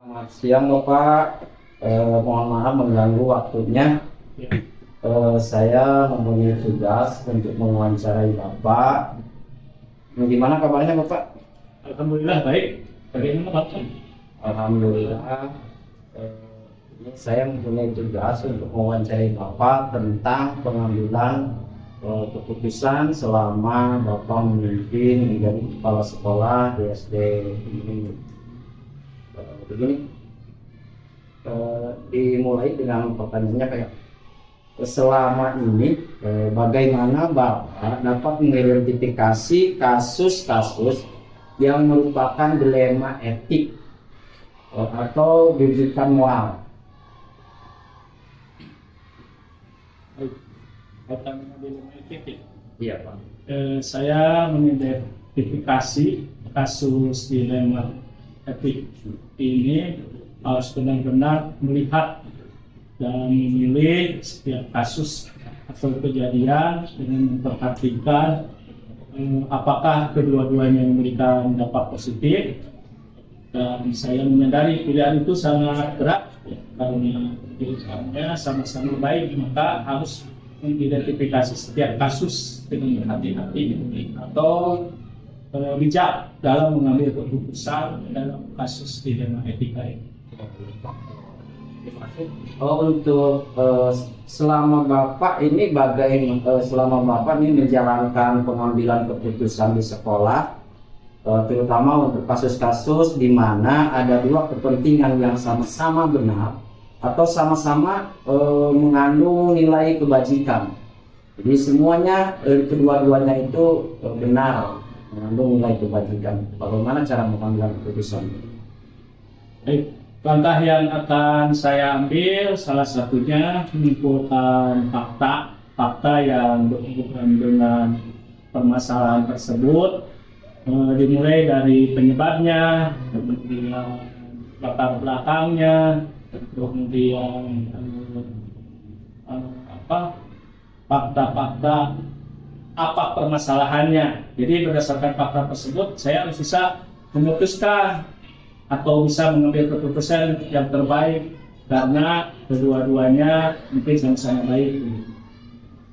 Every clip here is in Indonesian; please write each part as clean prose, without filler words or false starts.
Selamat siang Bapak. Mohon maaf mengganggu waktunya. Saya mempunyai tugas untuk mewawancarai Bapak. Gimana kabarnya Bapak? Alhamdulillah baik. Bagaimana Bapak? Alhamdulillah. Ini saya mempunyai tugas untuk mewawancarai Bapak tentang pengambilan keputusan selama Bapak memimpin menjadi kepala sekolah di SD ini. Begini, dimulai dengan pertanyaannya kayak selama ini bagaimana Bapak dapat mengidentifikasi kasus-kasus yang merupakan dilema etik atau rujukan moral. Pertanyaan dilema etik. Iya Pak. Saya mengidentifikasi kasus dilema etik ini harus benar-benar melihat dan memilih setiap kasus atau kejadian dengan memperhatikan apakah kedua-duanya memberikan dampak positif, dan saya menyadari pilihan itu sangat berat karena pilihannya sama-sama baik, maka harus mengidentifikasi setiap kasus dengan berhati-hati atau bijak dalam mengambil keputusan dalam kasus dilema etika ini. Untuk selama Bapak ini selama Bapak ini menjalankan pengambilan keputusan di sekolah, terutama untuk kasus-kasus di mana ada dua kepentingan yang sama-sama benar atau sama-sama mengandung nilai kebajikan. Jadi semuanya kedua-duanya itu benar mengandung nilai kebajikan. Bagaimana cara mengambil keputusan? Baik, langkah yang akan saya ambil salah satunya mengumpulkan fakta yang berhubungan dengan permasalahan tersebut, dimulai dari penyebabnya, kemudian latar belakangnya, kemudian fakta-fakta apa permasalahannya. Jadi berdasarkan fakta tersebut saya harus bisa memutuskan atau bisa mengambil keputusan yang terbaik karena kedua-duanya mungkin sama-sama baik.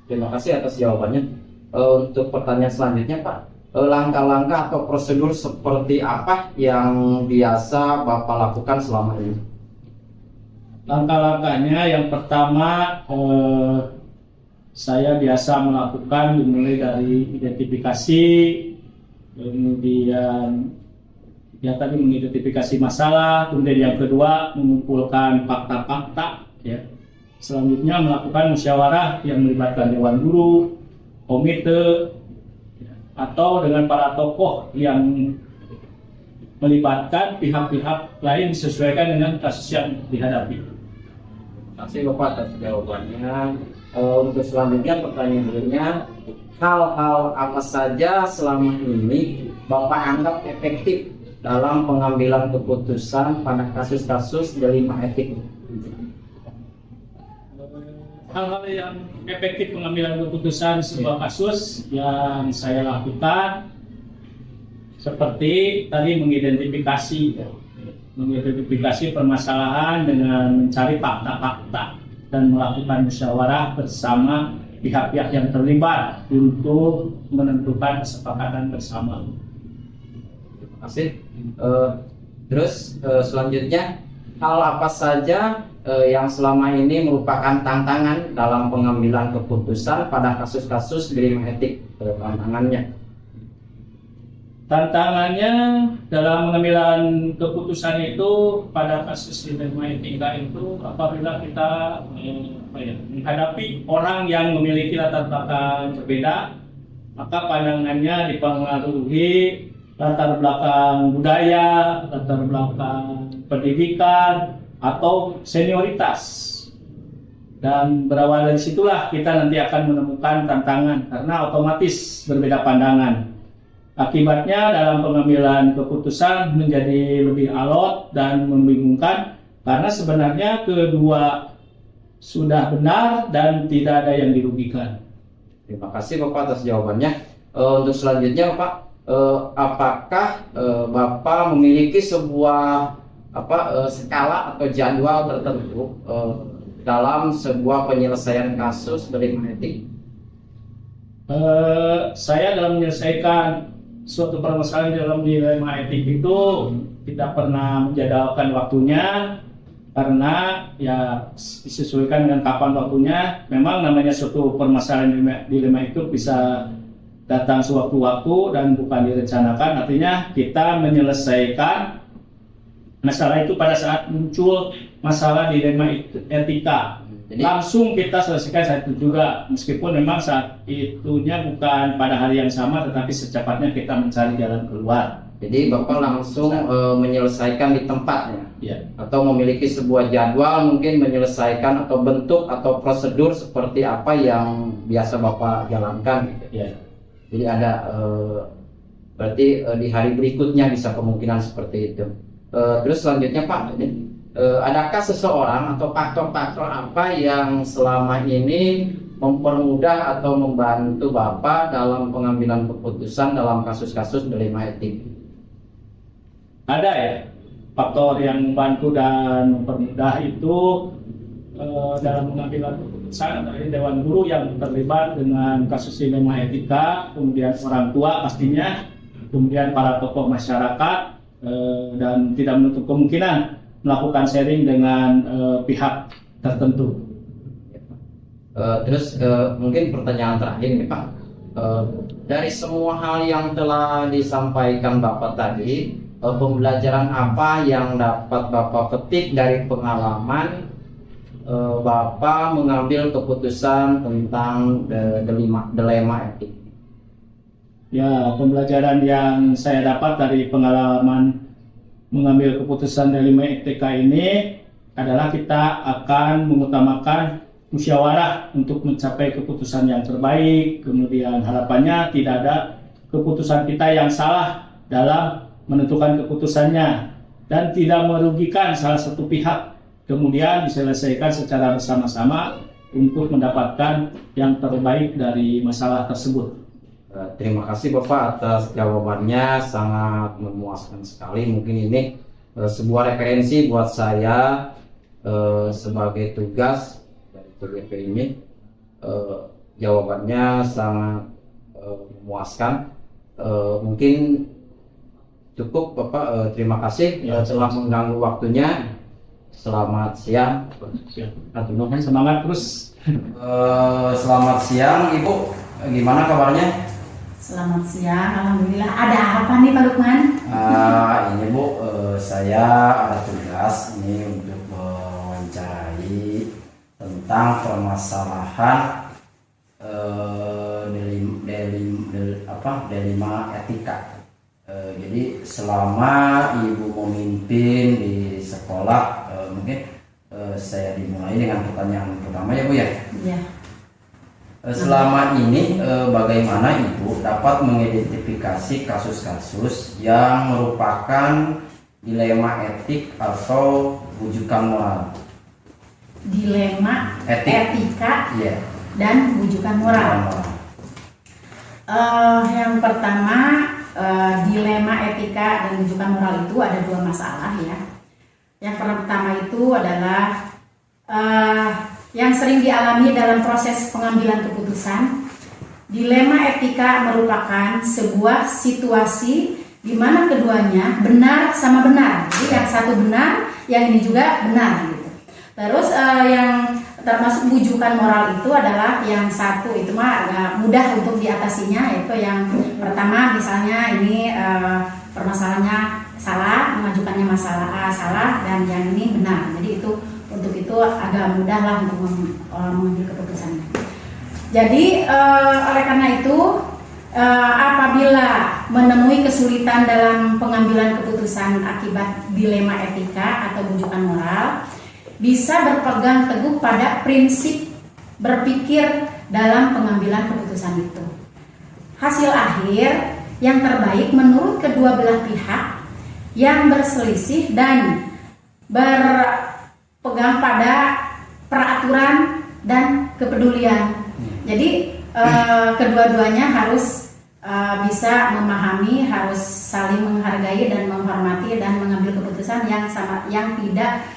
Terima kasih atas jawabannya. Untuk pertanyaan selanjutnya Pak, langkah-langkah atau prosedur seperti apa yang biasa Bapak lakukan selama ini? Langkah-langkahnya yang pertama, saya biasa melakukan dimulai dari identifikasi, kemudian tadi mengidentifikasi masalah, kemudian yang kedua mengumpulkan fakta-fakta, ya. Selanjutnya melakukan musyawarah yang melibatkan dewan guru, komite, atau dengan para tokoh yang melibatkan pihak-pihak lain disesuaikan dengan kasus yang dihadapi. Terima kasih Bapak atas jawabannya. Untuk selanjutnya pertanyaan berikutnya, hal-hal apa saja selama ini Bapak anggap efektif dalam pengambilan keputusan pada kasus-kasus dilema etik? Hal-hal yang efektif pengambilan keputusan sebuah kasus yang saya lakukan seperti tadi mengidentifikasi permasalahan dengan mencari fakta-fakta dan melakukan musyawarah bersama pihak-pihak yang terlibat untuk menentukan kesepakatan bersama. Terima kasih. Terus selanjutnya, hal apa saja yang selama ini merupakan tantangan dalam pengambilan keputusan pada kasus-kasus dilema etik? Tantangannya dalam pengambilan keputusan itu pada kasus dilema etika itu apabila kita menghadapi orang yang memiliki latar belakang berbeda, maka pandangannya dipengaruhi latar belakang budaya, latar belakang pendidikan, atau senioritas. Dan berawal dari situlah kita nanti akan menemukan tantangan karena otomatis berbeda pandangan. Akibatnya dalam pengambilan keputusan menjadi lebih alot dan membingungkan karena sebenarnya kedua sudah benar dan tidak ada yang dirugikan. Terima kasih Bapak atas jawabannya. Untuk selanjutnya Pak, apakah Bapak memiliki sebuah skala atau jadwal tertentu dalam sebuah penyelesaian kasus delik etik? Saya dalam menyelesaikan suatu permasalahan dalam dilema etik itu tidak pernah menjadwalkan waktunya, karena ya disesuaikan dengan kapan waktunya. Memang namanya suatu permasalahan dilema itu bisa datang sewaktu-waktu dan bukan direncanakan. Artinya kita menyelesaikan masalah itu pada saat muncul masalah dilema etika. Jadi langsung kita selesaikan saat itu juga, meskipun memang saat itunya bukan pada hari yang sama, tetapi secepatnya kita mencari jalan keluar. Jadi Bapak langsung menyelesaikan di tempatnya, ya, atau memiliki sebuah jadwal mungkin menyelesaikan atau bentuk atau prosedur seperti apa yang biasa Bapak jalankan. Ya. Jadi ada berarti di hari berikutnya bisa kemungkinan seperti itu. Terus selanjutnya Pak, adakah seseorang atau faktor-faktor apa yang selama ini mempermudah atau membantu Bapak dalam pengambilan keputusan dalam kasus-kasus dilema etik? Ada ya, faktor yang membantu dan mempermudah itu dalam pengambilan keputusan dari Dewan Guru yang terlibat dengan kasus dilema etika, kemudian orang tua pastinya, kemudian para tokoh masyarakat, dan tidak menutup kemungkinan melakukan sharing dengan pihak tertentu. Terus mungkin pertanyaan terakhir nih Pak, dari semua hal yang telah disampaikan Bapak tadi, pembelajaran apa yang dapat Bapak petik dari pengalaman Bapak mengambil keputusan tentang dilema etik? Ya, pembelajaran yang saya dapat dari pengalaman mengambil keputusan dilema etika ini adalah kita akan mengutamakan musyawarah untuk mencapai keputusan yang terbaik. Kemudian harapannya tidak ada keputusan kita yang salah dalam menentukan keputusannya dan tidak merugikan salah satu pihak. Kemudian diselesaikan secara bersama-sama untuk mendapatkan yang terbaik dari masalah tersebut. Terima kasih Bapak atas jawabannya, sangat memuaskan sekali. Mungkin ini sebuah referensi buat saya sebagai tugas dari TGP ini. Jawabannya sangat memuaskan. Mungkin cukup Bapak, terima kasih telah mengganggu waktunya. Selamat siang. Semangat terus. Selamat siang Ibu, gimana kabarnya? Selamat siang, alhamdulillah. Ada apa nih Pak Lukman? Ini Bu, saya ada tugas ini untuk mewawancarai tentang permasalahan dilema etika. Jadi selama Ibu memimpin di sekolah, mungkin saya dimulai dengan pertanyaan pertama ya Bu ya. Iya. Selama ini bagaimana Ibu dapat mengidentifikasi kasus-kasus yang merupakan dilema etik atau rujukan moral? Dilema etika yeah, dan rujukan moral. Yang pertama, dilema etika dan rujukan moral itu ada dua masalah ya. Yang pertama itu adalah yang sering dialami dalam proses pengambilan keputusan. Dilema etika merupakan sebuah situasi di mana keduanya benar sama benar. Jadi yang satu benar, yang ini juga benar gitu. Terus yang termasuk rujukan moral itu adalah yang satu itu mah agak mudah untuk diatasinya, yaitu yang pertama misalnya ini permasalahannya salah, mengajukannya masalah salah dan yang ini benar. Jadi itu untuk itu agak mudah lah untuk mengambil keputusannya. Jadi oleh karena itu apabila menemui kesulitan dalam pengambilan keputusan akibat dilema etika atau rujukan moral, bisa berpegang teguh pada prinsip berpikir dalam pengambilan keputusan itu. Hasil akhir yang terbaik menurut kedua belah pihak yang berselisih dan berpegang pada peraturan dan kepedulian. Jadi kedua-duanya harus bisa memahami, harus saling menghargai dan menghormati dan mengambil keputusan keputusan yang tidak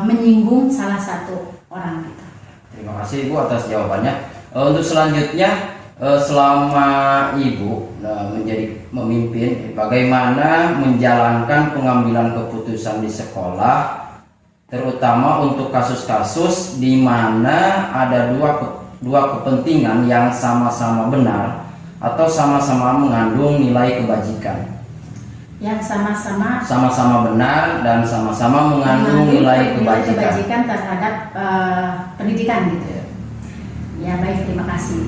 menyinggung salah satu orang gitu. Terima kasih Ibu atas jawabannya. Untuk selanjutnya, selama Ibu menjadi memimpin, bagaimana menjalankan pengambilan keputusan di sekolah, terutama untuk kasus-kasus di mana ada dua kepentingan yang sama-sama benar atau sama-sama mengandung nilai kebajikan. Yang sama-sama benar dan sama-sama mengandung nilai kebajikan terhadap pendidikan gitu. Ya baik, terima kasih.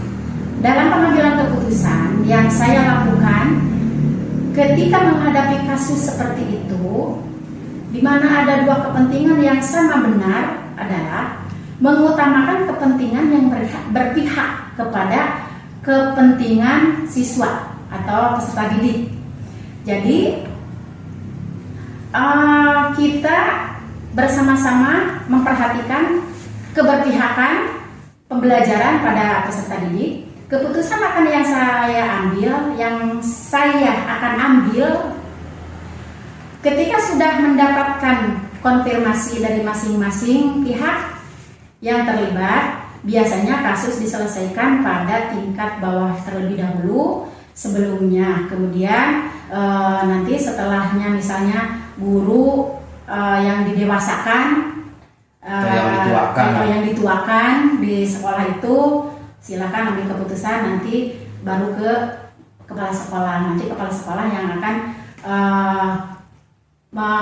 Dalam pengambilan keputusan yang saya lakukan ketika menghadapi kasus seperti itu, di mana ada dua kepentingan yang sama benar, adalah mengutamakan kepentingan yang berpihak kepada kepentingan siswa atau peserta didik. Jadi kita bersama-sama memperhatikan keberpihakan pembelajaran pada peserta didik. Keputusan akan yang saya akan ambil ketika sudah mendapatkan konfirmasi dari masing-masing pihak yang terlibat. Biasanya kasus diselesaikan pada tingkat bawah terlebih dahulu sebelumnya. Kemudian nanti setelahnya misalnya guru yang didewasakan atau yang dituakan di sekolah itu, silakan ambil keputusan, nanti baru ke kepala sekolah. Nanti kepala sekolah yang akan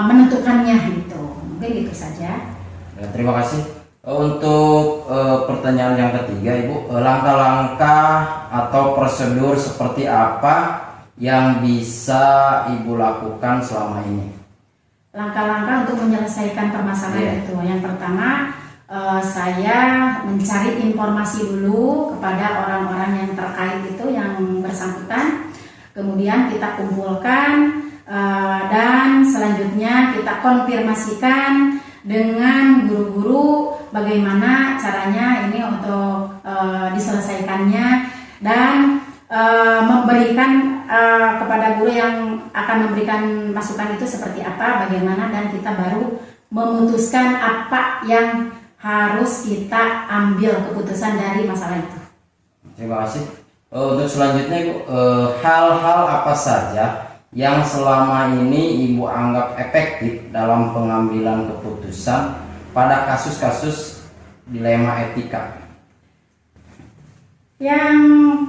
menentukannya gitu. Mungkin gitu saja. Ya, terima kasih. Untuk pertanyaan yang ketiga, Ibu, langkah-langkah atau prosedur seperti apa yang bisa Ibu lakukan selama ini? Langkah-langkah untuk menyelesaikan permasalahan itu. Yang pertama, saya mencari informasi dulu kepada orang-orang yang terkait itu, yang bersangkutan. Kemudian kita kumpulkan dan selanjutnya kita konfirmasikan dengan guru-guru bagaimana caranya ini untuk diselesaikannya, dan memberikan kepada guru yang akan memberikan masukan itu seperti apa, bagaimana, dan kita baru memutuskan apa yang harus kita ambil keputusan dari masalah itu. Terima kasih. Untuk selanjutnya, Ibu, hal-hal apa saja yang selama ini Ibu anggap efektif dalam pengambilan keputusan pada kasus-kasus dilema etika? Yang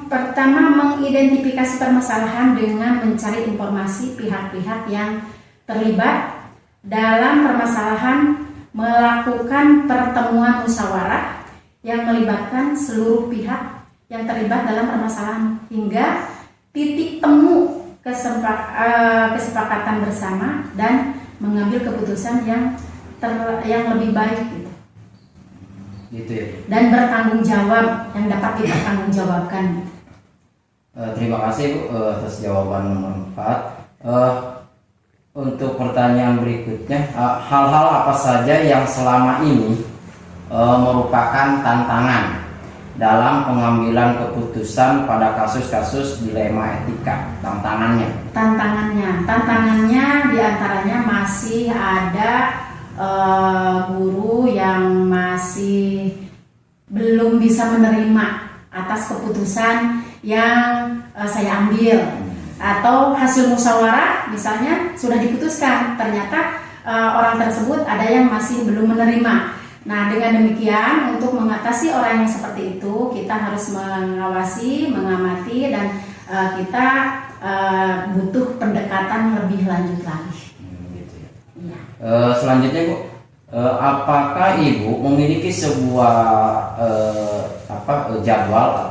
pertama, mengidentifikasi permasalahan dengan mencari informasi pihak-pihak yang terlibat dalam permasalahan, melakukan pertemuan musyawarah yang melibatkan seluruh pihak yang terlibat dalam permasalahan hingga titik temu kesepakatan bersama dan mengambil keputusan yang lebih baik gitu. Gitu ya. Dan bertanggung jawab, yang dapat dipertanggungjawabkan. Terima kasih, Bu, atas jawaban nomor 4. Untuk pertanyaan berikutnya, hal-hal apa saja yang selama ini merupakan tantangan dalam pengambilan keputusan pada kasus-kasus dilema etika? Tantangannya diantaranya masih ada guru yang masih belum bisa menerima atas keputusan yang saya ambil, atau hasil musyawarah misalnya sudah diputuskan, ternyata orang tersebut ada yang masih belum menerima. Nah, dengan demikian, untuk mengatasi orang yang seperti itu, kita harus mengawasi, mengamati, dan kita butuh pendekatan lebih lanjut lagi. Gitu ya. Iya. Selanjutnya, Bu, apakah Ibu memiliki sebuah jadwal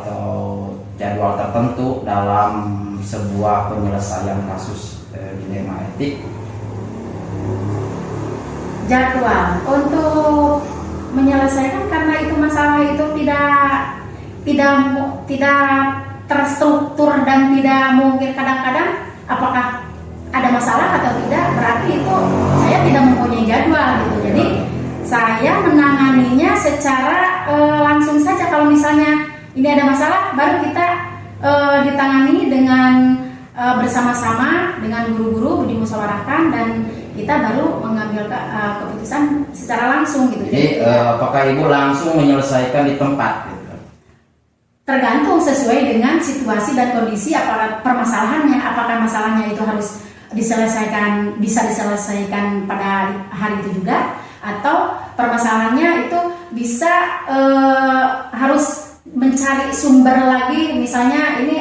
tertentu dalam sebuah penyelesaian kasus dilema etik? Jadwal untuk menyelesaikan, karena itu masalah itu tidak terstruktur dan tidak mungkin, kadang-kadang apakah ada masalah atau tidak, berarti itu saya tidak mempunyai jadwal gitu. Jadi saya menanganinya secara langsung saja. Kalau misalnya ini ada masalah, baru kita ditangani dengan bersama-sama dengan guru-guru, dimusyawarahkan, dan kita baru mengambil keputusan secara langsung gitu. Jadi apakah Ibu langsung menyelesaikan di tempat gitu? Tergantung sesuai dengan situasi dan kondisi permasalahannya. Apakah masalahnya itu harus bisa diselesaikan pada hari itu juga, atau permasalahannya itu bisa harus mencari sumber lagi. Misalnya ini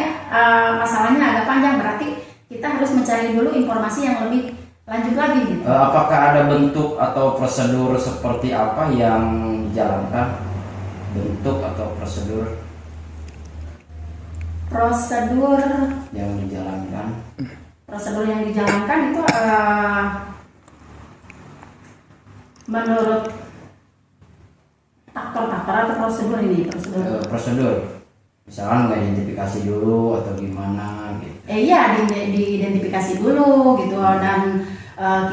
masalahnya agak panjang, berarti kita harus mencari dulu informasi yang lebih lanjut lagi gitu. Apakah ada bentuk atau prosedur seperti apa yang dijalankan? Bentuk atau prosedur yang dijalankan? Prosedur yang dijalankan itu menurut faktor-faktor atau prosedur ini? Prosedur. Misalkan mengidentifikasi dulu atau gimana gitu. Iya, diidentifikasi dulu gitu, dan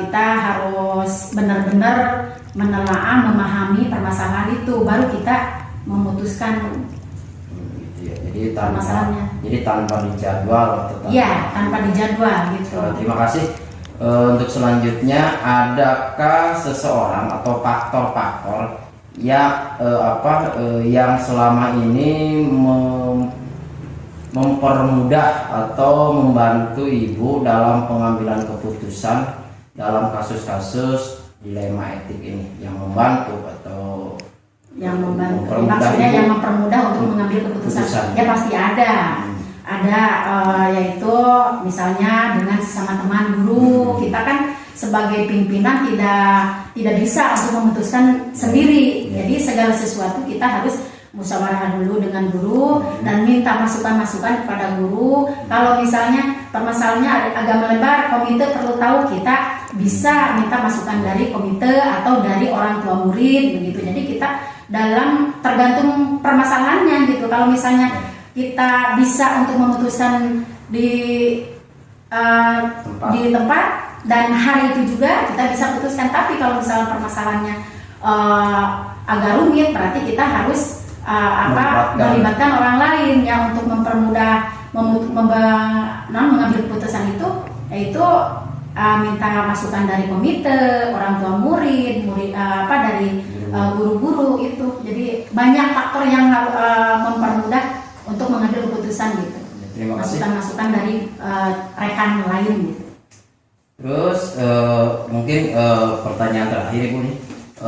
kita harus benar-benar menelaah, memahami permasalahan itu, baru kita memutuskan Gitu ya. Jadi permasalahannya. tanpa dijadwal atau Iya, tanpa dijadwal gitu. Terima kasih. Untuk selanjutnya, adakah seseorang atau faktor-faktor yang selama ini mempermudah atau membantu Ibu dalam pengambilan keputusan dalam kasus-kasus dilema etik ini, yang membantu atau yang membantu, mempermudah maksudnya Ibu yang mempermudah untuk mengambil keputusan. Ya pasti ada. Yaitu misalnya dengan sesama teman guru, kita kan sebagai pimpinan tidak bisa untuk memutuskan sendiri. Jadi segala sesuatu kita harus musyawarah dulu dengan guru dan minta masukan-masukan kepada guru. Kalau misalnya permasalahannya agak melebar, komite perlu tahu, kita bisa minta masukan dari komite atau dari orang tua murid begitu. Jadi kita tergantung permasalahannya gitu. Kalau misalnya kita bisa untuk memutuskan di tempat dan hari itu juga kita bisa putuskan. Tapi kalau misalnya permasalahannya agak rumit, berarti kita harus melibatkan orang lain yang untuk mempermudah mengambil keputusan itu, yaitu minta masukan dari komite, orang tua murid, dari guru-guru itu. Jadi banyak faktor yang mempermudah untuk mengambil keputusan gitu. Masukan-masukan dari rekan lain gitu. Terus mungkin pertanyaan terakhir Ibu nih,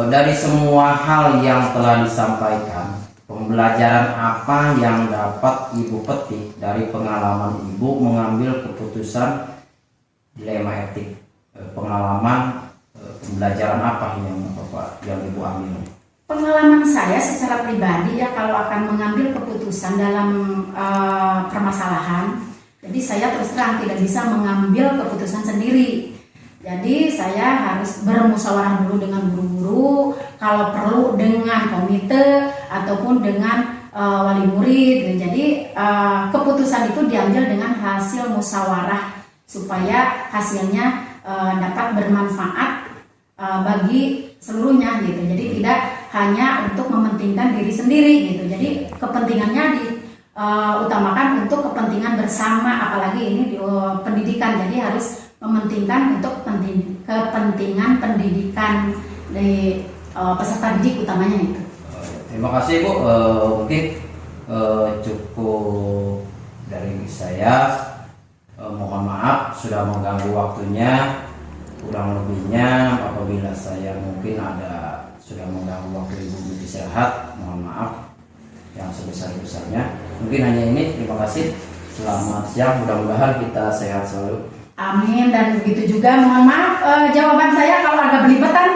dari semua hal yang telah disampaikan, pembelajaran apa yang dapat Ibu petik dari pengalaman Ibu mengambil keputusan dilema etik? Pembelajaran apa yang Ibu ambil? Pengalaman saya secara pribadi ya, kalau akan mengambil keputusan dalam permasalahan, jadi saya terus terang tidak bisa mengambil keputusan sendiri. Jadi saya harus bermusyawarah dulu dengan guru-guru, kalau perlu dengan komite ataupun dengan wali murid. Jadi keputusan itu diambil dengan hasil musyawarah supaya hasilnya dapat bermanfaat bagi seluruhnya gitu. Jadi tidak hanya untuk mementingkan diri sendiri gitu. Jadi kepentingannya diutamakan untuk kepentingan bersama, apalagi ini di pendidikan. Jadi harus mementingkan untuk kepentingan pendidikan dari peserta didik utamanya itu. Terima kasih Bu. Mungkin cukup dari saya. Mohon maaf sudah mengganggu waktunya. Kurang lebihnya apabila saya mungkin sudah mengganggu waktu Ibu beristirahat, mohon maaf yang sebesar-besarnya. Mungkin hanya ini. Terima kasih. Selamat siang. Mudah-mudahan kita sehat selalu. Amin. Dan begitu juga mohon maaf jawaban saya kalau agak belibetan.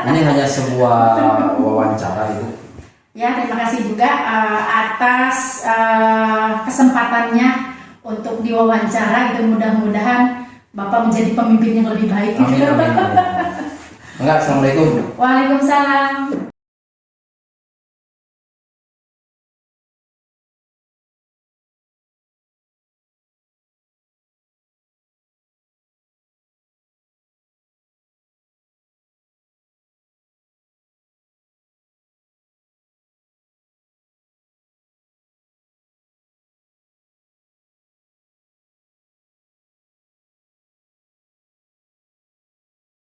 Ini hanya sebuah wawancara Ibu. Ya, terima kasih juga atas kesempatannya untuk diwawancara. Itu mudah-mudahan Bapak menjadi pemimpin yang lebih baik. Amin. Enggak, Assalamualaikum. Waalaikumsalam.